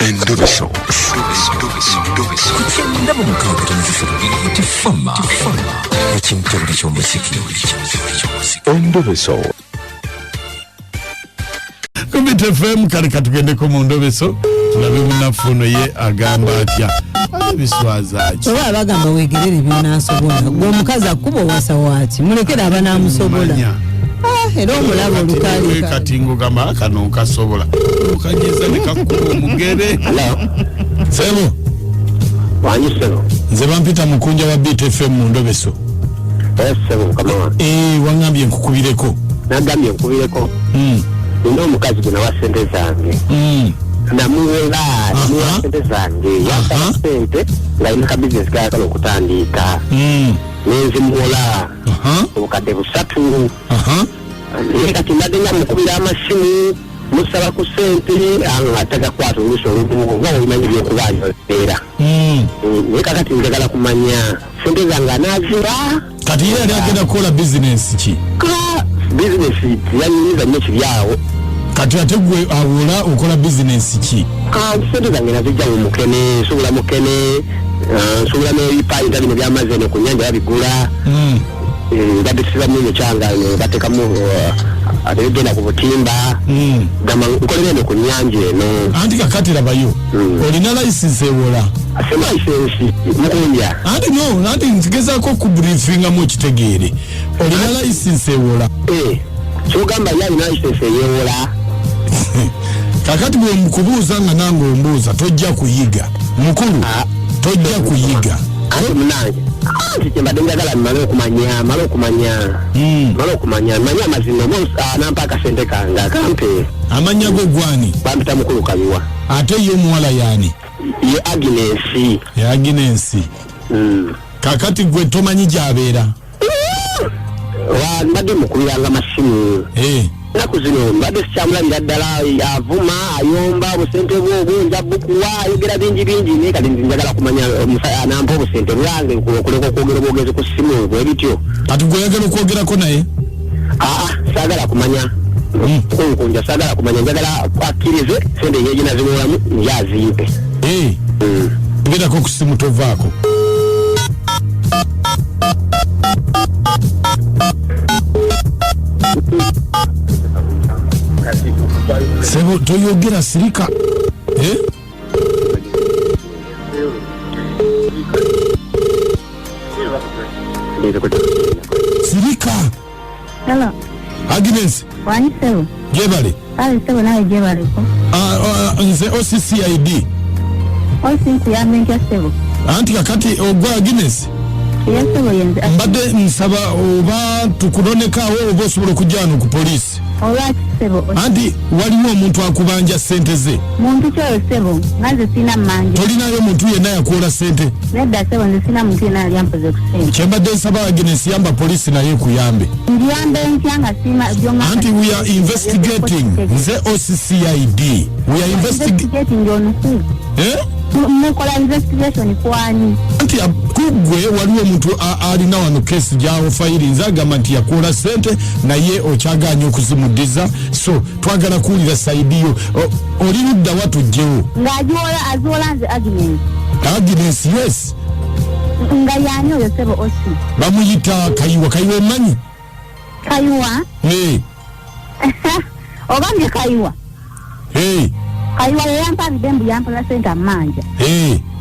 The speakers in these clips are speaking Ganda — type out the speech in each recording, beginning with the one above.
Endobeso. Kugenda mu mukaaga tifama ekintu eky'omuziki. Endobeso. Kubita FM kale katugende mu Ndobeso tulabe munafuno ye agamba atya biswazaaki oba bagamba wegerere byonaasobola gwe omukazi akuba wasa waati mulekera abanamusobola era omulaba olukalika katingo gamba kano nkasobola okageza ne kakuba omugere sebo wanyisebo nze bampita mukunja wa BTFM mu Ndobeso sebo kama wangambye nkukubireko nagambye nkubireko nino omukazi gwe nawa sente zange namuwela sente zange yasaba sente ng'alina ka bizinesi kayagala okutandiika nenzimuwola obukadde 3 naye kati mbadde nga mukubira amasimu musaba ku sente atagakwata oluusi olumu nga omanyi byokubaayo era naye kakati njagala kumanya sente zange anaaziwa kati ye yali agenda kukola bizinesi ki bizinesi yanyumiza nnyo kiryawo kati ate gwe awola okola bizinesi ki sente zange nazijja mu mukene nsobola mukene nsobola n'ebipayinta bino by'amazzi eno ku nnyanja babigula mbadde sibamu mukyanga batekamu ate bigenda ku butimba gamba nkolera eno ku nnyanja eno anti kakati labayo olina layisinsi ewola ase layisinsi mukunja anti nkigezaako okubriefingamu ekitegeere olina layisinsi ewola kyogamba ye alina layisinsi eyewola kakati bwe mukubuuza nga nange ombuuza tojja kuyiga mukulu tojja kuyiga ate munange kyembadde njagala male okumanya manye amazima nampa akasente kange akampe amanya go gwani bampita mukulu kabiwa ate ye omuwala yani ye Aginesi kakati gwe tomanyi gyabeera mbadde mukuliranga masimu naku zino mbadde sikyamulabira ddala avuma ayomba obusente bwobunja bukuwa ayogera bingi naye kati njagala kumanya nampa obusente bwange okuleka okwogera obwogezi ku simu bwe bityo kati gweyagala okwogerako naye saagala kumanya kunkunja saagala kumanya njagala akkirize sente yeginazimuolamu yazimpe gerako ku simu tovaako sebo toyogera sirika sirika hello Agnes wani sebo jebale sebo nawe jebaleko nze OCCID osinti yamenja sebo anti kakati ogwa Agnes yesebo yenze mbadde nsaba oba tukulonekawo oba osobola okujjano ku polisi olwaki sebo anti waliwo omuntu akubanja sente ze muntu kyoyo sebo naze sina manja tolinayo muntu yenna yakuwola sente nedda sebo nze sina muntu yenna yali ampoze ku sente kyembadde nsaba Agnes yamba polisi naye kuyambe ndiyambe ntya nga sima byonga anti we are investigating nze OCCID we are investigating onuku mukola investigation kwani anti kugwe waliwo omuntu alina wano kesi gyawo fayiri nze agamba nti yakuwola sente naye okyaganya okuzimudiza so twagala kuwulira saidiyo oli ludda watujjewo ng'aziwola nze Agnes yes nga yani oyo sebo osi bamuyita kayiwa omanyi ogambye kayiwa kayiwa yeyampa bidembu yampala sente amanja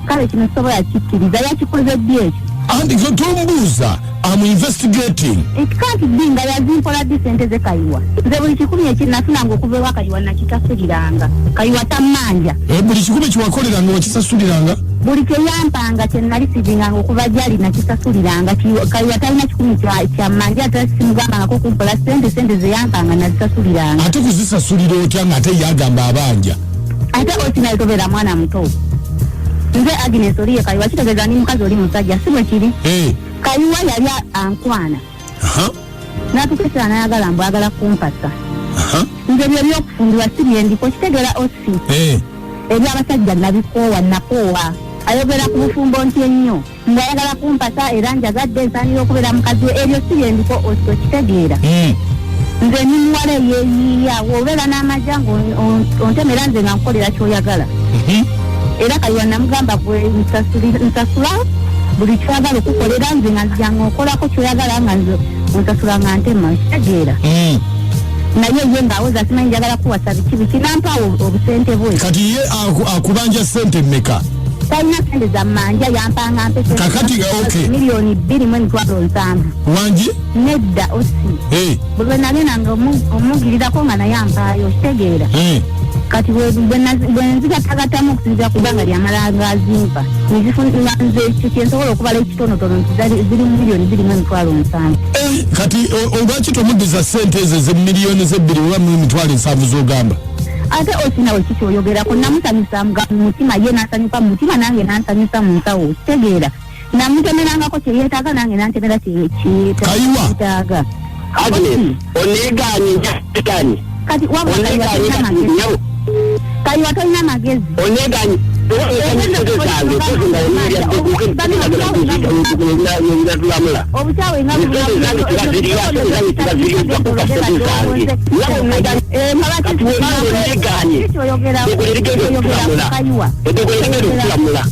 kale kino sobola kikkiriza yakikoze ddi ekyo anti tombuuza I'm investigating it can't be nga yazimpola ddi sente ze kayiwa nze buli 10 ekinafunanga okuva ewa kayiwa nakitasuliranga kayiwa tammanja buli 10 kiwakoleranga wakisasuliranga buli kyeyampanga kyenalisivinganga okuva gyali nakisasuliranga kayiwa talina 10 kyammanja ate simugambangako kumpola sente zeyampanga nazisasuliranga ate kuzisasulira otya nga ate yagamba abanja ate osinayitobera mwana muto nze Agnes oliye kayiwa kitegeeza ni mukazi oli musajja si bwe kiri kayiwa yali ankwana natukesera nayagala mbu agala kumpasa nze byebyokufumbirwa si byendiko kitegeera osi ebyabasajja nakoowa ayogera ku bufumbo nti ennyo ng'ayagala kumpasa era njagadde nsaanira okubeera mukazi we ebyo si byendiko osi okitegeera nze nimuwala eyeeyiiya wobeera n'amajja ng'ontemera nze nga nkolera kyoyagala era Kayiwa namugamba gwe nsasula buli kyagala okukolera nze nga nzijanga okolako kyoyagala nga nze onsasula nga ntema kitegeera naye ye ng'awoza simanyi njagala kuwasa biki nampaawo obusente bwe kati ye akubanja sente mmeka talina sente za mmanja yampanga mpese kakati okay miliyoni 2.7 wangi nedda osi bwe nagendanga omugirirako nga naye ampaayo kitegeera kati bwe nzigatagatamu okusinzira kubanga lyamalanga azimpa nizifunira nze kyensobola okubala ekitonotono nti ziri miliyoni 2.7 kati olwaki tomuddiza sente ezo ze miliyoni ze 2.7 z'ogamba ate osinawe kikyoyogerako namusanyusa mu mutima ye nasanyuka mu mutima nange nansanyusa mu nsawo kitegeera namutemerangako kyeyeetaaga nange nantemera kyetaaga oneganye kati wabula Kayiwa tolina magezi oneganye obukyawe nga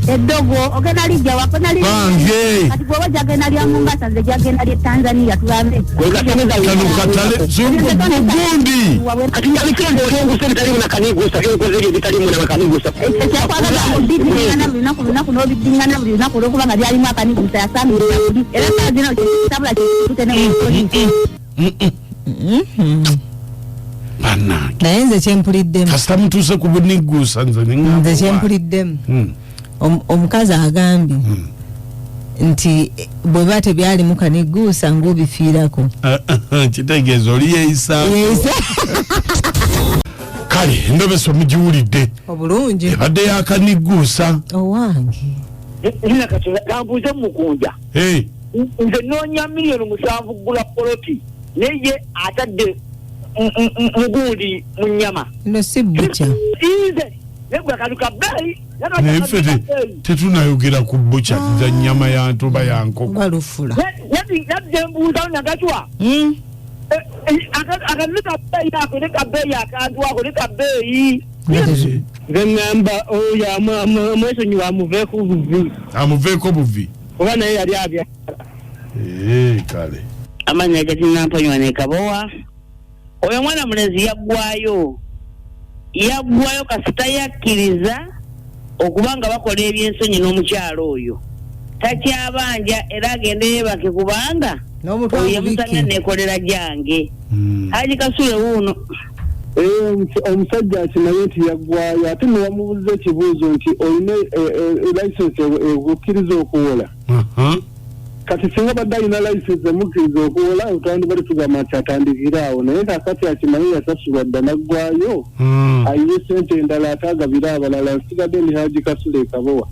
eddogo ogenda lijja wakona kati gwewe jagenda lya Mombasa nze jagenda lya Tanzania tulambe gundi lunaku n'obidingana buli lunaku olwokubanga byalimu akanigusa yasambirira buli era saazina kitabula naye nze kyempuliddemu kasita mutuuse ku buniguusa nze kyempuliddemu omukazi agambye nti bwe bate byalimu kaniguusa ng'obifiirako kitegeeza oli yeeyisa kale endobeso mugiwulidde obulungi ebadde yakaniguusa owange nina kati gambuuze mugunja nze noonya miliyoni 7 kugula poloti naye atadde mugundi mu nnyama no si bbuca nze negwe kaluka bbeeyi naye ffe tetunayogera ku bbuca za nnyama ya ntoba ya nkoko balufula yadde mbuuzawo nagacwa akaleka bbeeyi ako ne kabbeeyi akantu ako ne kabbeeyi nze ngamba oyo amwesonyiwa amuveeko buvi oba naye yali abyala kale amanya gati namponywa ne Kabowa oyo mwana mulezi yaggwayo kasita yakkiriza okubanga bakola ebyensonyi n'omukyalo oyo takyabanja era agende yebake kubanga oyo yamusanga nekolera jange Haji Kasule wuuno omusajja akimanyi nti yaggwayo ate newamubuuza ekibuuzo nti olina license okukkiriza okuwola kati singa badde alina license emukkiriza okuwola otwandibadde tugamba nti atandikira awo naye kakati akimanyi yasasulwa dda naggwayo ayiye sente endala atagabira abalala nsigadde ne Haji Kasule Kabowa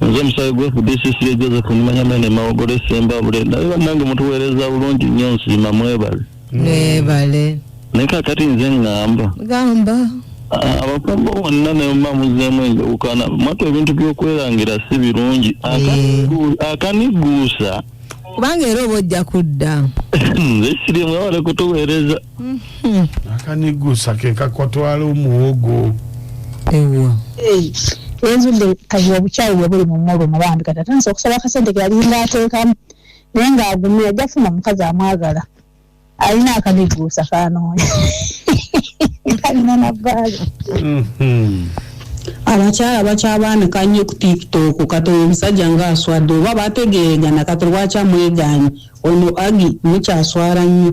nze omusawo gwefu DCC Joseph nimanya mene mawogolo esemba bule naye bannange mutuweereza bulungi nnyo nsiima mwebale naye kakati nze ngamba abafumbo bonna ne bamuzeemu enjawukana mwatu ebintu by'okwerangira si birungi akaniguusa kubanga era oba ojja kudda nze siri mwewale kutuweereza akaniguusa ke kakotwala omuwogo ewa enzudde Kayiwa obukyayi bwe buli mu mmolo mu bambi kati atanisa okusaba akasente ke yalinga ateekamu naye ng'agumira ajja kufuna omukazi amwagala alina akaniguusa kanoonya kalina nabbaalo abakyala bakyabaanika nnyo ku TikTok kati omusajja ng'aswadde oba bategeegana kati lwaki amweganye ono Agi mukyaswala nnyo